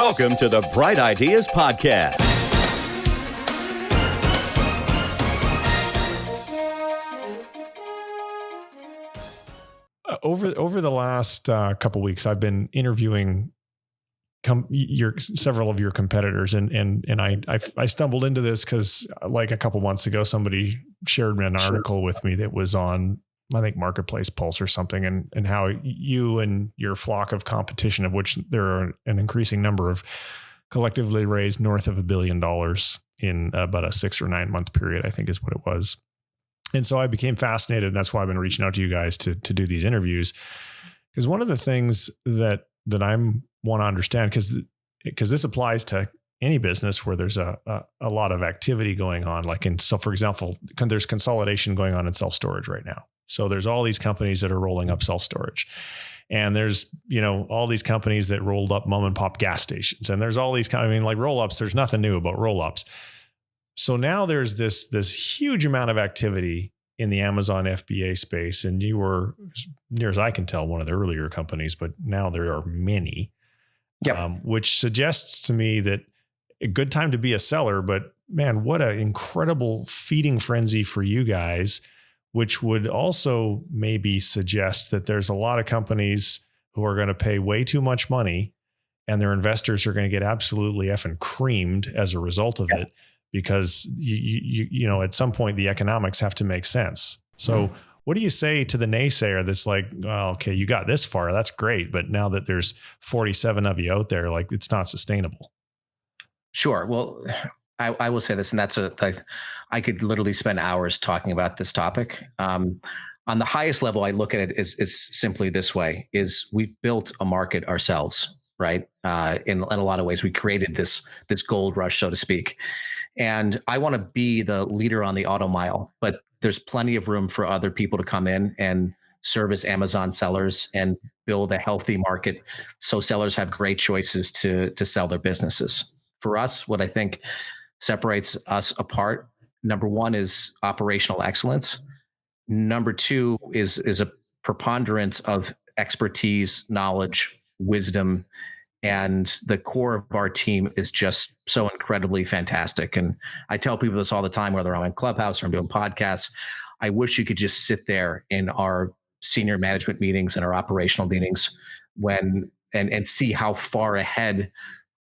Welcome to the Bright Ideas Podcast. Over the last couple of weeks, I've been interviewing several of your competitors, and I stumbled into this because like a couple months ago, somebody shared an article with me that was on, I think, Marketplace Pulse or something, and how you and your flock of competition, of which there are an increasing number of, collectively raised north of $1 billion in about a 6 or 9 month period, I think is what it was. And so I became fascinated, and that's why I've been reaching out to you guys to do these interviews. Because one of the things that I want to understand, because this applies to any business where there's a lot of activity going on, so for example, there's consolidation going on in self-storage right now. So there's all these companies that are rolling up self-storage, and there's, all these companies that rolled up mom and pop gas stations, and there's all these like roll-ups. There's nothing new about roll-ups. So now there's this huge amount of activity in the Amazon FBA space, and you were, near as I can tell, one of the earlier companies, but now there are many, which suggests to me that a good time to be a seller. But man, what an incredible feeding frenzy for you guys, which would also maybe suggest that there's a lot of companies who are going to pay way too much money, and their investors are going to get absolutely effing creamed as a result of it. Because you at some point the economics have to make sense. So what do you say to the naysayer that's like, well, okay, you got this far, that's great, but now that there's 47 of you out there, like, it's not sustainable? Sure. Well, I will say this, and I could literally spend hours talking about this topic. On the highest level, I look at it is simply this way: is we've built a market ourselves, right? In a lot of ways, we created this gold rush, so to speak. And I want to be the leader on the auto mile, but there's plenty of room for other people to come in and serve as Amazon sellers and build a healthy market, so sellers have great choices to sell their businesses. For us, what I think separates us apart, number one, is operational excellence. Number two is a preponderance of expertise, knowledge, wisdom. And the core of our team is just so incredibly fantastic. And I tell people this all the time, whether I'm in Clubhouse or I'm doing podcasts, I wish you could just sit there in our senior management meetings and our operational meetings and see how far ahead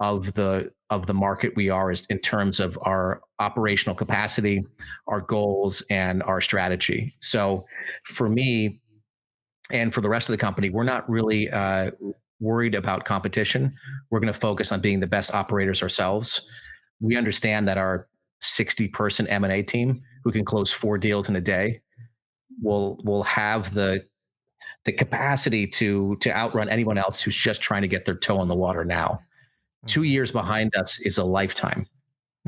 of the market we are in terms of our operational capacity, our goals, and our strategy. So for me and for the rest of the company, we're not really worried about competition. We're going to focus on being the best operators ourselves. We understand that our 60-person M&A team, who can close 4 deals in a day, will have the capacity to outrun anyone else who's just trying to get their toe in the water now. 2 years behind us is a lifetime.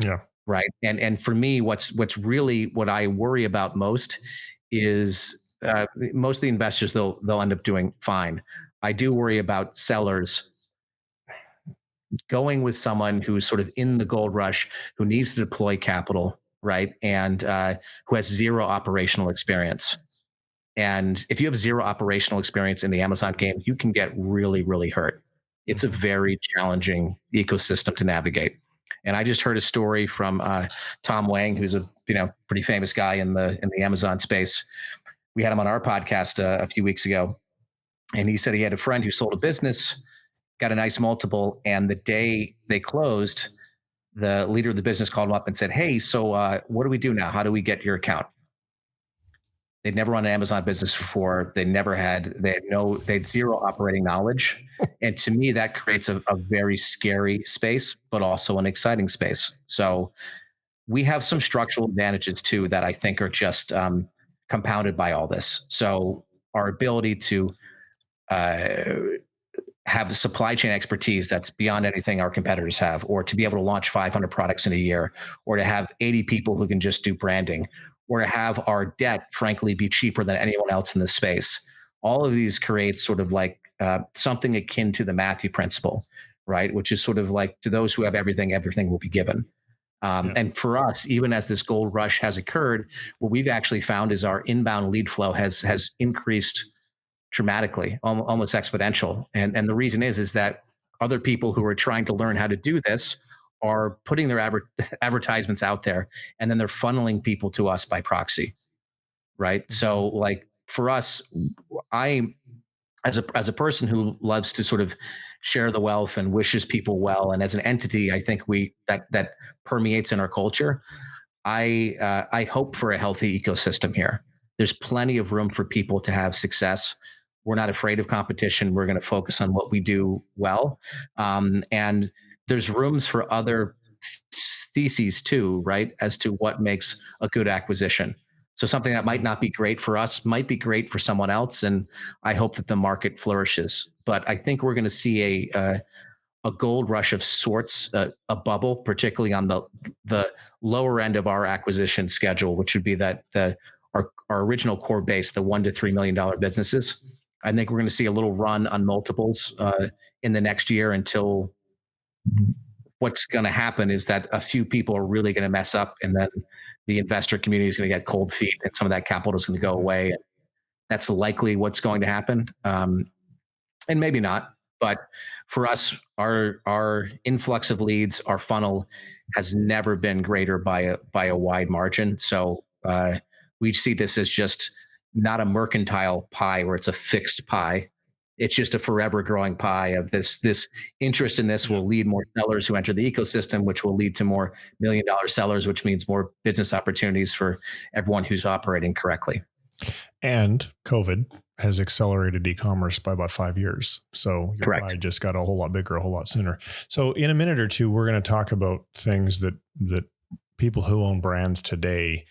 Yeah. Right. And for me, what's really what I worry about most is most of the investors, they'll end up doing fine. I do worry about sellers going with someone who's sort of in the gold rush, who needs to deploy capital, right? And who has zero operational experience. And if you have zero operational experience in the Amazon game, you can get really, really hurt. It's a very challenging ecosystem to navigate. And I just heard a story from Tom Wang, who's a pretty famous guy in the Amazon space. We had him on our podcast a few weeks ago. And he said he had a friend who sold a business, got a nice multiple, and the day they closed, the leader of the business called him up and said, "Hey, so what do we do now? How do we get your account?" They'd never run an Amazon business before. They had zero operating knowledge. And to me, that creates a very scary space, but also an exciting space. So we have some structural advantages too that I think are just compounded by all this. So our ability to have the supply chain expertise that's beyond anything our competitors have, or to be able to launch 500 products in a year, or to have 80 people who can just do branding, or to have our debt, frankly, be cheaper than anyone else in this space. All of these create sort of like something akin to the Matthew principle, right? Which is sort of like, to those who have everything, everything will be given. And for us, even as this gold rush has occurred, what we've actually found is our inbound lead flow has increased dramatically, almost exponential. And the reason is that other people who are trying to learn how to do this are putting their advertisements out there, and then they're funneling people to us by proxy, right? So like for us, I as a person who loves to sort of share the wealth and wishes people well, and as an entity, I think we that permeates in our culture. I hope for a healthy ecosystem here. There's plenty of room for people to have success. We're not afraid of competition. We're going to focus on what we do well, and there's rooms for other theses too, right? As to what makes a good acquisition. So something that might not be great for us might be great for someone else, and I hope that the market flourishes. But I think we're going to see a gold rush of sorts, a bubble, particularly on the lower end of our acquisition schedule, which would be that our original core base, the $1 to $3 million businesses. I think we're going to see a little run on multiples in the next year until what's going to happen is that a few people are really going to mess up, and then the investor community is going to get cold feet, and some of that capital is going to go away. That's likely what's going to happen, and maybe not. But for us, our influx of leads, our funnel has never been greater by a wide margin. So we see this as just not a mercantile pie where it's a fixed pie. It's just a forever growing pie of this interest in this will lead more sellers who enter the ecosystem, which will lead to more $1 million sellers, which means more business opportunities for everyone who's operating correctly. And COVID has accelerated e-commerce by about 5 years. So your pie just got a whole lot bigger, a whole lot sooner. So in a minute or two, we're going to talk about things that people who own brands today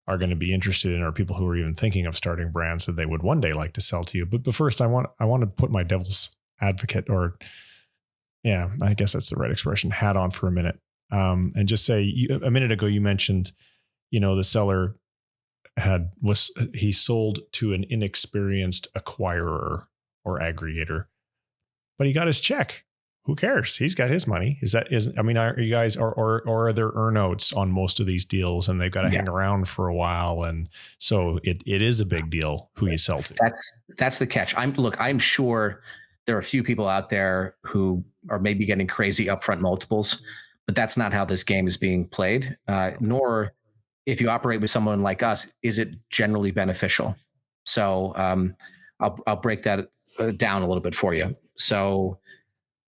are going to be interested in, or people who are even thinking of starting brands that they would one day like to sell to you. But first, I want to put my devil's advocate, or yeah, I guess that's the right expression, hat on for a minute, and just say, a minute ago you mentioned, the seller he sold to an inexperienced acquirer or aggregator, but he got his check. Who cares? He's got his money. Are you guys, or are there earnouts on most of these deals, and they've got to hang around for a while? And so it is a big deal who you sell to. That's the catch. I'm sure there are a few people out there who are maybe getting crazy upfront multiples, but that's not how this game is being played. Nor, if you operate with someone like us, is it generally beneficial? So I'll break that down a little bit for you. So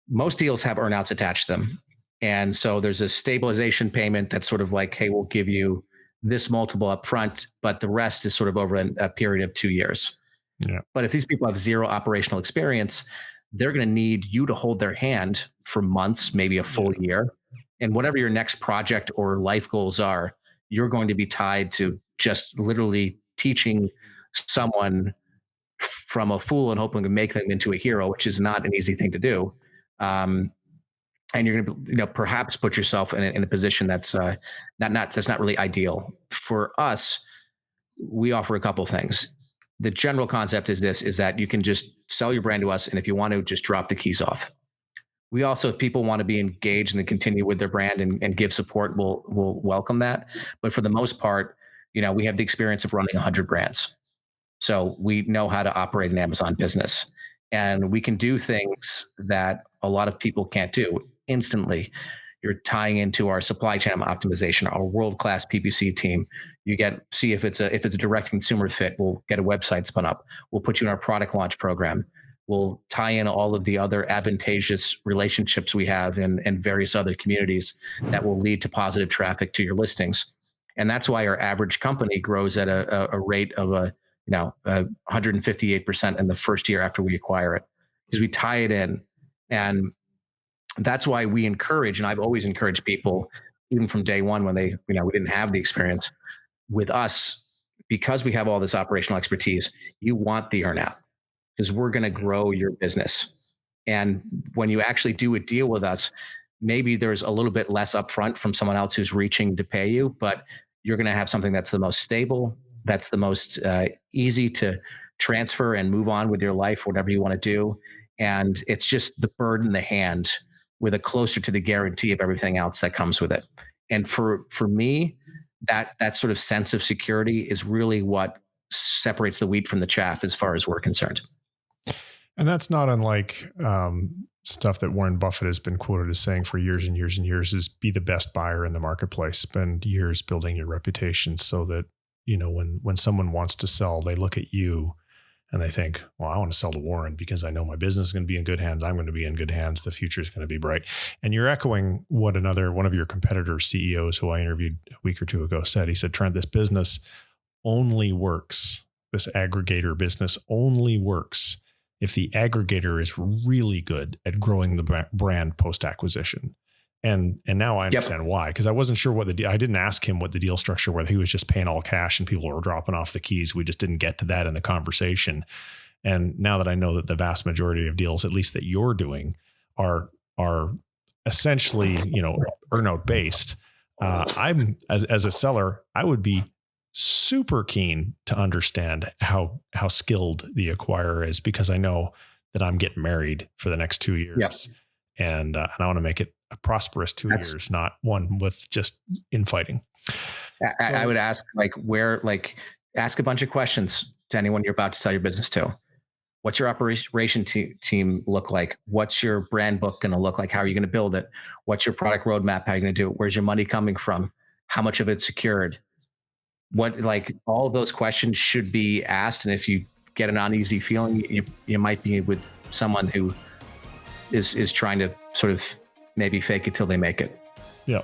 most deals have earnouts attached to them. And so there's a stabilization payment that's sort of like, hey, we'll give you this multiple up front, but the rest is sort of over a period of 2 years. Yeah. But if these people have zero operational experience, they're going to need you to hold their hand for months, maybe a full year. And whatever your next project or life goals are, you're going to be tied to just literally teaching someone from a fool and hoping to make them into a hero, which is not an easy thing to do. And you're going to, perhaps put yourself in a position that's not really ideal. For us, we offer a couple of things. The general concept is that you can just sell your brand to us, and if you want to, just drop the keys off. We also, if people want to be engaged and continue with their brand and give support, we'll welcome that. But for the most part, we have the experience of running 100 brands. So we know how to operate an Amazon business, and we can do things that a lot of people can't do instantly. You're tying into our supply chain optimization, our world-class PPC team. You see if it's a direct consumer fit, we'll get a website spun up. We'll put you in our product launch program. We'll tie in all of the other advantageous relationships we have in various other communities that will lead to positive traffic to your listings. And that's why our average company grows at a rate of 158% in the first year after we acquire it, because we tie it in. And that's why we encourage, and I've always encouraged people, even from day one when we didn't have the experience with us, because we have all this operational expertise, you want the earnout, because we're going to grow your business. And when you actually do a deal with us, maybe there's a little bit less upfront from someone else who's reaching to pay you, but you're going to have something that's the most stable, that's the most easy to transfer and move on with your life, whatever you want to do. And it's just the bird in the hand with a closer to the guarantee of everything else that comes with it. And for me, that sort of sense of security is really what separates the wheat from the chaff as far as we're concerned. And that's not unlike stuff that Warren Buffett has been quoted as saying for years and years and years is be the best buyer in the marketplace. Spend years building your reputation so that, when someone wants to sell, they look at you and they think, well, I want to sell to Warren because I know my business is going to be in good hands. I'm going to be in good hands. The future is going to be bright. And you're echoing what one of your competitor CEOs who I interviewed a week or two ago said. He said, Trent, this business only works. This aggregator business only works if the aggregator is really good at growing the brand post-acquisition. And now I understand why, because I wasn't sure I didn't ask him what the deal structure, whether he was just paying all cash and people were dropping off the keys. We just didn't get to that in the conversation. And now that I know that the vast majority of deals, at least that you're doing, are essentially, earn-out based, I'm as a seller, I would be super keen to understand how skilled the acquirer is, because I know that I'm getting married for the next 2 years, and I want to make it a prosperous 2 years, not one with just infighting. I would ask ask a bunch of questions to anyone you're about to sell your business to. What's your operation team look like? What's your brand book going to look like? How are you going to build it? What's your product roadmap? How are you going to do it? Where's your money coming from? How much of it's secured? All of those questions should be asked. And if you get an uneasy feeling, you might be with someone who is trying to sort of maybe fake it till they make it. Yeah.